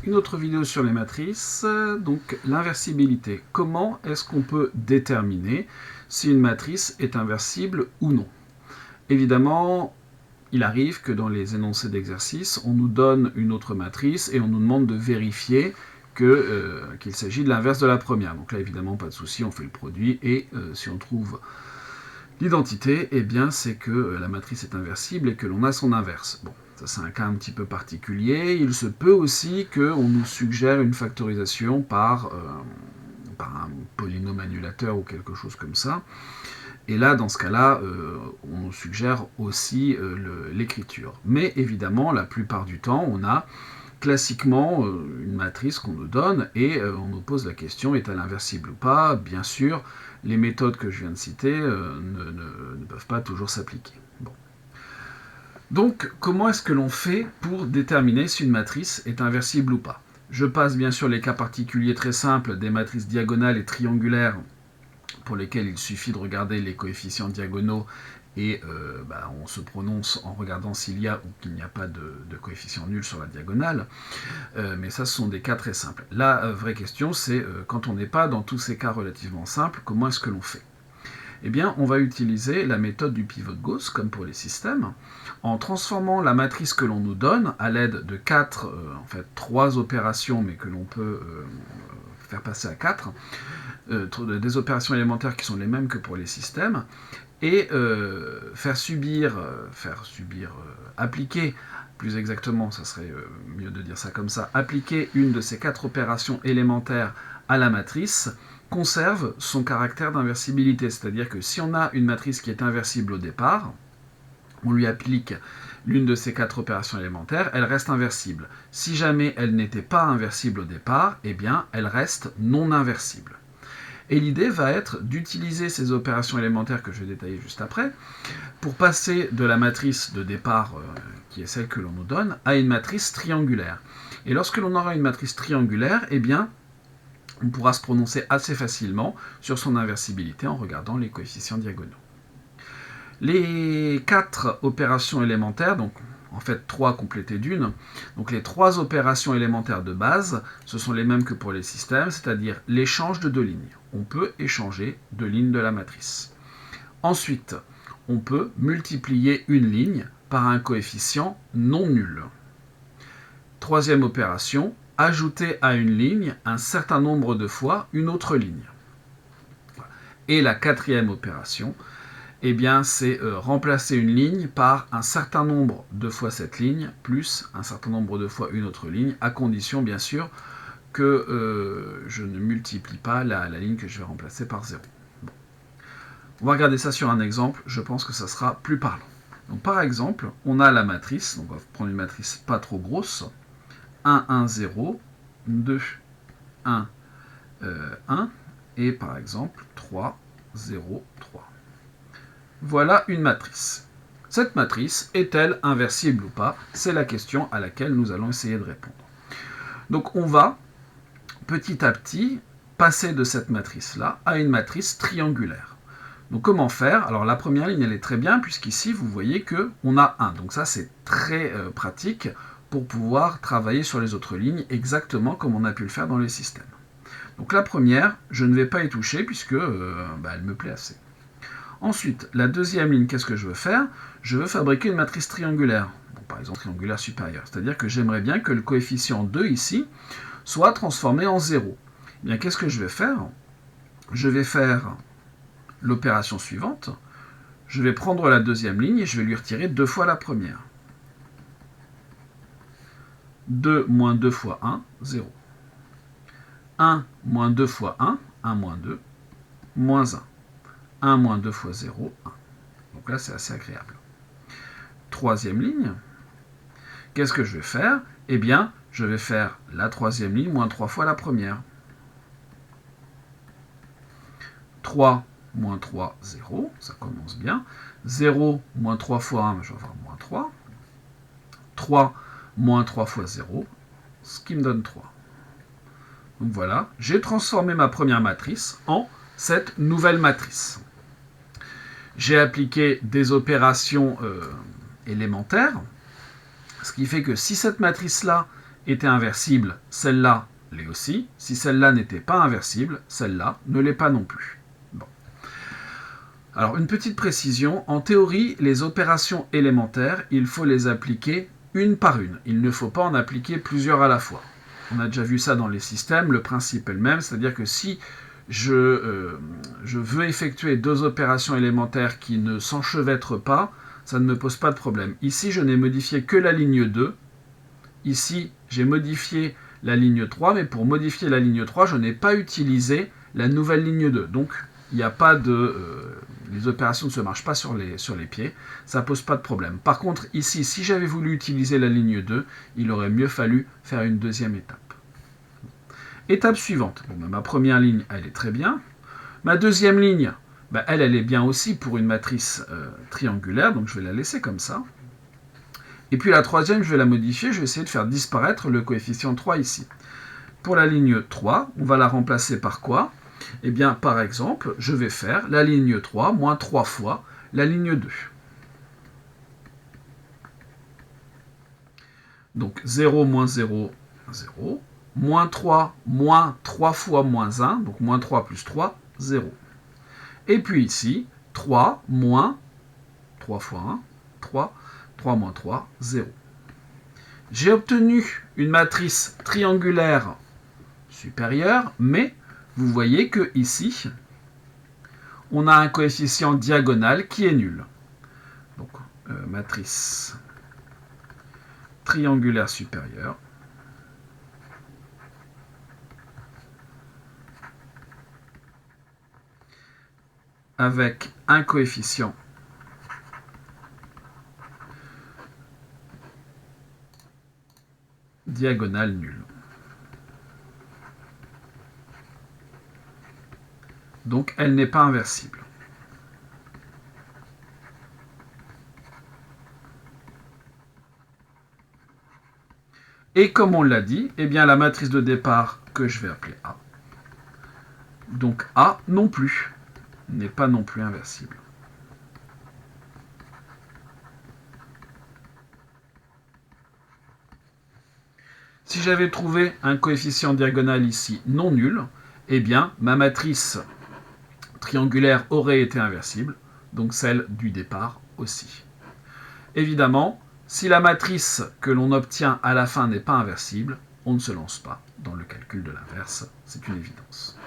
Une autre vidéo sur les matrices, donc l'inversibilité. Comment est-ce qu'on peut déterminer si une matrice est inversible ou non? Évidemment, il arrive que dans les énoncés d'exercice, on nous donne une autre matrice et on nous demande de vérifier qu'il s'agit de l'inverse de la première. Donc là, évidemment, pas de souci, on fait le produit et si on trouve l'identité, eh bien, c'est que la matrice est inversible et que l'on a son inverse. Bon, ça c'est un cas un petit peu particulier. Il se peut aussi qu'on nous suggère une factorisation par un polynôme annulateur ou quelque chose comme ça. Et là, dans ce cas-là, on nous suggère aussi l'écriture. Mais évidemment, la plupart du temps, on a classiquement une matrice qu'on nous donne et on nous pose la question, est-elle inversible ou pas? Bien sûr, les méthodes que je viens de citer ne peuvent pas toujours s'appliquer. Bon. Donc, comment est-ce que l'on fait pour déterminer si une matrice est inversible ou pas? Je passe bien sûr les cas particuliers très simples des matrices diagonales et triangulaires pour lesquelles il suffit de regarder les coefficients diagonaux et on se prononce en regardant s'il y a ou qu'il n'y a pas de coefficient nul sur la diagonale. Mais ça, ce sont des cas très simples. La vraie question, c'est quand on n'est pas dans tous ces cas relativement simples, comment est-ce que l'on fait? Eh bien, on va utiliser la méthode du pivot de Gauss, comme pour les systèmes, en transformant la matrice que l'on nous donne à l'aide de trois opérations, mais que l'on peut faire passer à 4, des opérations élémentaires qui sont les mêmes que pour les systèmes, et appliquer, plus exactement, ça serait mieux de dire ça comme ça, appliquer une de ces 4 opérations élémentaires à la matrice, conserve son caractère d'inversibilité. C'est-à-dire que si on a une matrice qui est inversible au départ, on lui applique l'une de ces 4 opérations élémentaires, elle reste inversible. Si jamais elle n'était pas inversible au départ, eh bien, elle reste non inversible. Et l'idée va être d'utiliser ces opérations élémentaires que je vais détailler juste après, pour passer de la matrice de départ, qui est celle que l'on nous donne, à une matrice triangulaire. Et lorsque l'on aura une matrice triangulaire, eh bien, on pourra se prononcer assez facilement sur son inversibilité en regardant les coefficients diagonaux. Les 4 opérations élémentaires, donc en fait 3 complétées d'une, donc les 3 opérations élémentaires de base, ce sont les mêmes que pour les systèmes, c'est-à-dire l'échange de 2 lignes. On peut échanger 2 lignes de la matrice. Ensuite, on peut multiplier une ligne par un coefficient non nul. Troisième opération, ajouter à une ligne un certain nombre de fois une autre ligne. Et la 4e opération, eh bien, c'est remplacer une ligne par un certain nombre de fois cette ligne, plus un certain nombre de fois une autre ligne, à condition, bien sûr, que je ne multiplie pas la ligne que je vais remplacer par 0. Bon. On va regarder ça sur un exemple, je pense que ça sera plus parlant. Donc, par exemple, on a la matrice, donc on va prendre une matrice pas trop grosse, 1, 1, 0, 2, 1, 1, et par exemple 3, 0, 3. Voilà une matrice. Cette matrice est-elle inversible ou pas? C'est la question à laquelle nous allons essayer de répondre. Donc on va petit à petit passer de cette matrice-là à une matrice triangulaire. Donc comment faire? Alors la première ligne elle est très bien puisqu'ici vous voyez qu'on a 1. Donc ça c'est très pratique pour pouvoir travailler sur les autres lignes exactement comme on a pu le faire dans les systèmes. Donc la première, je ne vais pas y toucher puisque elle me plaît assez. Ensuite, la deuxième ligne, qu'est-ce que je veux faire? Je veux fabriquer une matrice triangulaire, donc, par exemple triangulaire supérieure. C'est-à-dire que j'aimerais bien que le coefficient 2 ici soit transformé en 0. Eh bien, qu'est-ce que je vais faire? Je vais faire l'opération suivante. Je vais prendre la deuxième ligne et je vais lui retirer 2 fois la première. 2 moins 2 fois 1, 0. 1 moins 2 fois 1, 1 moins 2, moins 1. 1 moins 2 fois 0, 1. Donc là, c'est assez agréable. Troisième ligne, qu'est-ce que je vais faire? Eh bien, je vais faire la troisième ligne moins 3 fois la première. 3 moins 3, 0, ça commence bien. 0 moins 3 fois 1, je vais avoir moins 3. 3 moins 3 fois 0, ce qui me donne 3. Donc voilà, j'ai transformé ma première matrice en cette nouvelle matrice. J'ai appliqué des opérations élémentaires, ce qui fait que si cette matrice-là était inversible, celle-là l'est aussi. Si celle-là n'était pas inversible, celle-là ne l'est pas non plus. Bon. Alors, une petite précision. En théorie, les opérations élémentaires, il faut les appliquer une par une. Il ne faut pas en appliquer plusieurs à la fois. On a déjà vu ça dans les systèmes. Le principe est le même, c'est-à-dire que si je veux effectuer deux opérations élémentaires qui ne s'enchevêtrent pas, ça ne me pose pas de problème. Ici, je n'ai modifié que la ligne 2. Ici, j'ai modifié la ligne 3, mais pour modifier la ligne 3, je n'ai pas utilisé la nouvelle ligne 2. Donc, il n'y a pas de... les opérations ne se marchent pas sur les pieds, ça ne pose pas de problème. Par contre, ici, si j'avais voulu utiliser la ligne 2, il aurait mieux fallu faire une deuxième étape. Étape suivante. Bon, ma première ligne, elle est très bien. Ma deuxième ligne, elle est bien aussi pour une matrice triangulaire, donc je vais la laisser comme ça. Et puis la troisième, je vais la modifier, je vais essayer de faire disparaître le coefficient 3 ici. Pour la ligne 3, on va la remplacer par quoi? Eh bien, par exemple, je vais faire la ligne 3 moins 3 fois la ligne 2. Donc 0 moins 0, 0. Moins 3, moins 3 fois moins 1, donc moins 3 plus 3, 0. Et puis ici, 3 moins 3 fois 1, 3, 3 moins 3, 0. J'ai obtenu une matrice triangulaire supérieure, mais vous voyez que ici, on a un coefficient diagonal qui est nul. Donc, matrice triangulaire supérieure. Avec un coefficient diagonal nul. Donc, elle n'est pas inversible. Et comme on l'a dit, eh bien, la matrice de départ que je vais appeler A, donc A non plus, n'est pas non plus inversible. Si j'avais trouvé un coefficient diagonal ici non nul, eh bien, ma matrice triangulaire aurait été inversible, donc celle du départ aussi. Évidemment, si la matrice que l'on obtient à la fin n'est pas inversible, on ne se lance pas dans le calcul de l'inverse, c'est une évidence.